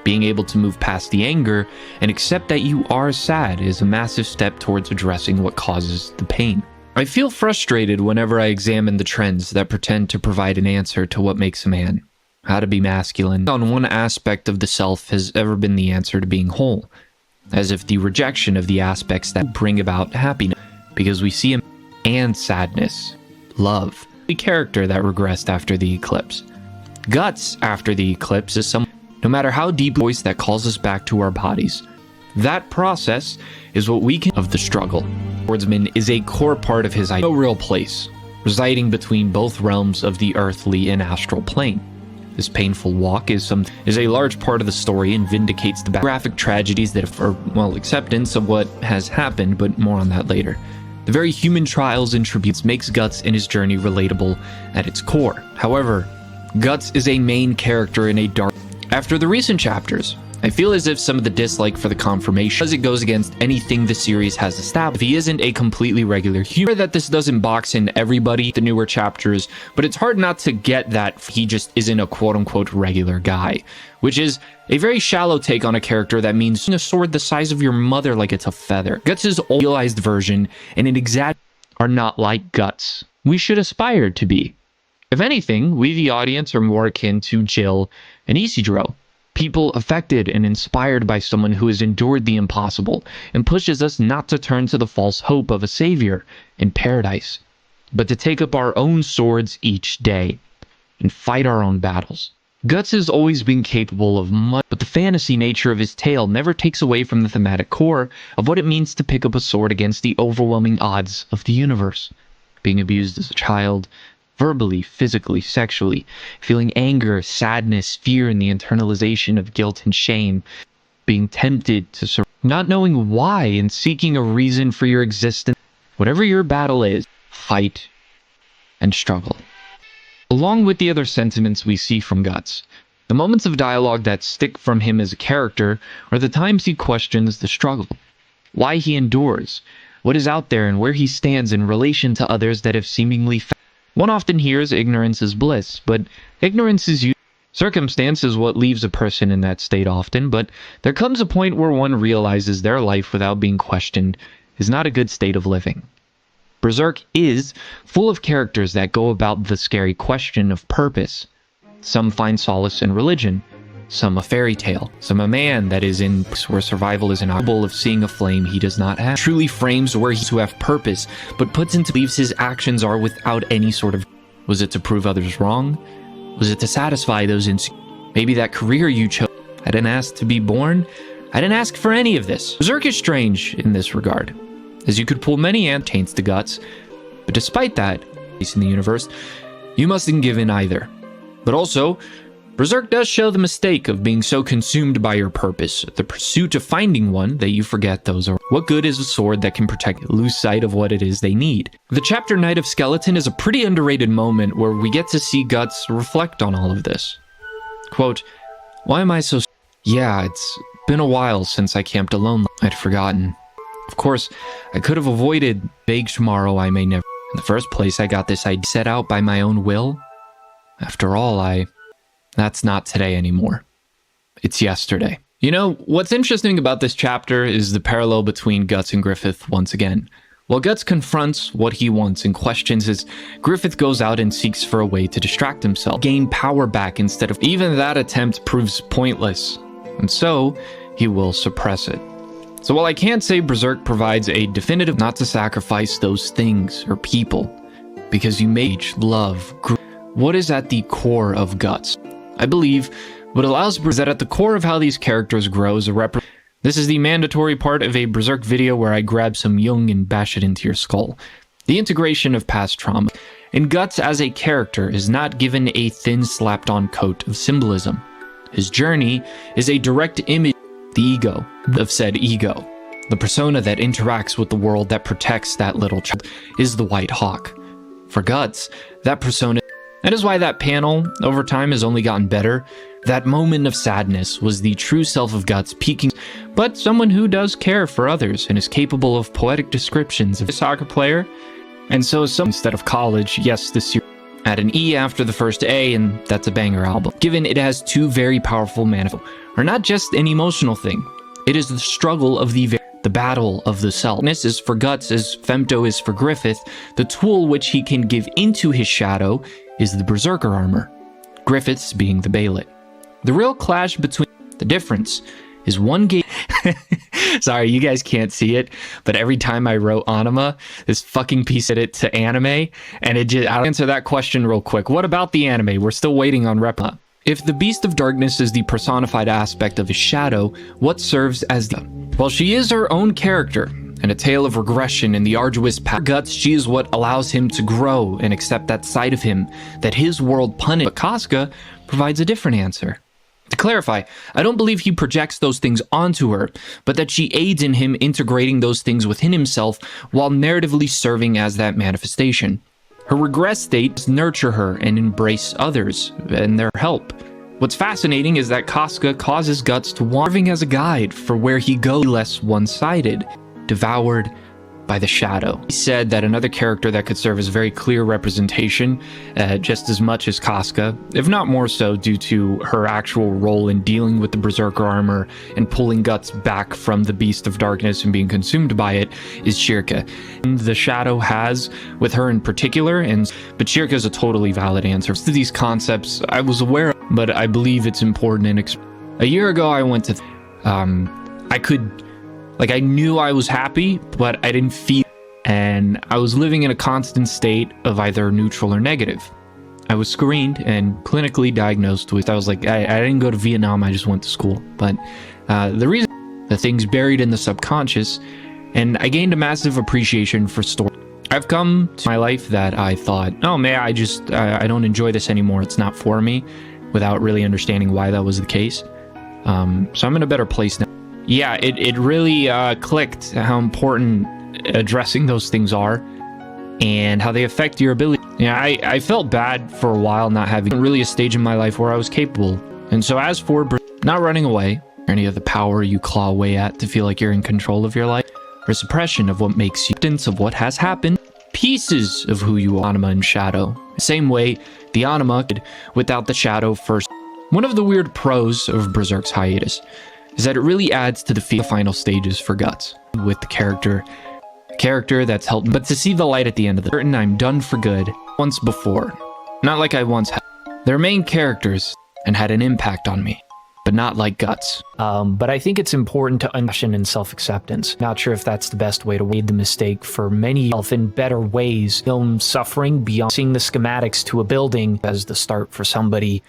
Being able to move past the anger and accept that you are sad is a massive step towards addressing what causes the pain. I feel frustrated whenever I examine the trends that pretend to provide an answer to what makes a man. How to be masculine on one aspect of the self has ever been the answer to being whole, as if the rejection of the aspects that bring about happiness, because we see him and sadness, love, the character that regressed after the eclipse. Guts after the eclipse is no matter how deep voice that calls us back to our bodies. That process is what we can of the struggle. Swordsman is a core part of his no real place, residing between both realms of the earthly and astral plane. This painful walk is a large part of the story and vindicates the graphic tragedies that acceptance of what has happened, but more on that later. The very human trials and tributes makes Guts and his journey relatable at its core. However, Guts is a main character in a dark... After the recent chapters, I feel as if some of the dislike for the confirmation, as it goes against anything the series has established. If he isn't a completely regular human, that this doesn't box in everybody, the newer chapters, but it's hard not to get that he just isn't a quote-unquote regular guy, which is a very shallow take on a character that means a sword the size of your mother like it's a feather. Guts' idealized version and an exact are not like Guts. We should aspire to be. If anything, we the audience are more akin to Jill and Isidro. People affected and inspired by someone who has endured the impossible and pushes us not to turn to the false hope of a savior in paradise, but to take up our own swords each day and fight our own battles. Guts has always been capable of much, but the fantasy nature of his tale never takes away from the thematic core of what it means to pick up a sword against the overwhelming odds of the universe. Being abused as a child, verbally, physically, sexually, feeling anger, sadness, fear, and the internalization of guilt and shame, being tempted to not knowing why and seeking a reason for your existence. Whatever your battle is, fight and struggle. Along with the other sentiments we see from Guts, the moments of dialogue that stick from him as a character are the times he questions the struggle, why he endures, what is out there, and where he stands in relation to others that have seemingly One often hears ignorance is bliss, but ignorance is circumstance is what leaves a person in that state often, but there comes a point where one realizes their life without being questioned is not a good state of living. Berserk is full of characters that go about the scary question of purpose. Some find solace in religion, some a fairy tale, some a man that is in where survival is incapable of seeing a flame he does not have. Truly frames where he's to have purpose, but puts into believes his actions are without any sort of... Was it to prove others wrong? Was it to satisfy those maybe that career you chose? I didn't ask to be born. I didn't ask for any of this. Berserk is strange in this regard, as you could pull many taints to Guts, but despite that, in the universe, you mustn't give in either. But also, Berserk does show the mistake of being so consumed by your purpose, the pursuit of finding one, that you forget those are. What good is a sword that can protect, lose sight of what it is they need? The chapter Night of Skeleton is a pretty underrated moment where we get to see Guts reflect on all of this. Quote, "Why am I so... Yeah, it's been a while since I camped alone. I'd forgotten. Of course, I could have avoided vague tomorrow I may never... In the first place, I got this idea set out by my own will. After all, That's not today anymore. It's yesterday." You know, what's interesting about this chapter is the parallel between Guts and Griffith once again. While Guts confronts what he wants and questions his, Griffith goes out and seeks for a way to distract himself, gain power back instead of... Even that attempt proves pointless, and so he will suppress it. So while I can't say Berserk provides a definitive not to sacrifice those things or people, because you may love, what is at the core of Guts? I believe what allows Berserk is that at the core of how these characters grow is a This is the mandatory part of a Berserk video where I grab some Jung and bash it into your skull. The integration of past trauma. And Guts as a character is not given a thin slapped-on coat of symbolism. His journey is a direct image of the ego, of said ego. The persona that interacts with the world that protects that little child is the White Hawk. For Guts, that persona... That is why that panel, over time, has only gotten better. That moment of sadness was the true self of Guts peaking, but someone who does care for others and is capable of poetic descriptions of a soccer player. And so instead of college, yes, this year, Add an E after the first A, and that's a banger album. Given it has two very powerful manifestos, are not just an emotional thing. It is the struggle of the battle of the self. Darkness is for Guts as Femto is for Griffith. The tool which he can give into his shadow is the berserker armor, Griffith's being the Bailet. The real clash between the difference is one game. Sorry, you guys can't see it, but every time I wrote anima, this fucking piece of it to anime, and it just, I'll answer that question real quick. What about the anime? We're still waiting on Replica. If the Beast of Darkness is the personified aspect of his shadow, what serves as the... Well, she is her own character, and a tale of regression in the arduous path. Guts, she is what allows him to grow and accept that side of him that his world punished. But Casca provides a different answer. To clarify, I don't believe he projects those things onto her, but that she aids in him integrating those things within himself while narratively serving as that manifestation. Her regress state is nurture her and embrace others and their help. What's fascinating is that Casca causes Guts to wander, serving as a guide for where he goes less one-sided, devoured by the shadow. He said that another character that could serve as very clear representation, just as much as Casca, if not more so due to her actual role in dealing with the berserker armor and pulling Guts back from the Beast of Darkness and being consumed by it, is Shirka. And the shadow has with her in particular, but Shirka is a totally valid answer. To these concepts I was aware of, but I believe it's important. And a year ago I went to I knew I was happy, but I didn't feel, and I was living in a constant state of either neutral or negative. I was screened and clinically diagnosed with, I was like, I didn't go to Vietnam, I just went to school. But the reason, the things buried in the subconscious, and I gained a massive appreciation for story. I've come to my life that I thought, oh man, I don't enjoy this anymore, it's not for me, without really understanding why that was the case. So I'm in a better place now. Yeah, it really clicked how important addressing those things are and how they affect your ability. Yeah, I felt bad for a while not having really a stage in my life where I was capable. And so as for not running away, or any of the power you claw away at to feel like you're in control of your life, or suppression of what makes you, of what has happened, pieces of who you are, anima and shadow. Same way, the anima without the shadow first. One of the weird pros of Berserk's hiatus is that it really adds to the final stages for Guts, with the character that's helped, but to see the light at the end of the curtain, I'm done for good, once before. Not like I once had. Their main characters, and had an impact on me, but not like Guts. But I think it's important to understand and self-acceptance. Not sure if that's the best way to weigh the mistake for many in better ways. Film suffering beyond seeing the schematics to a building as the start for somebody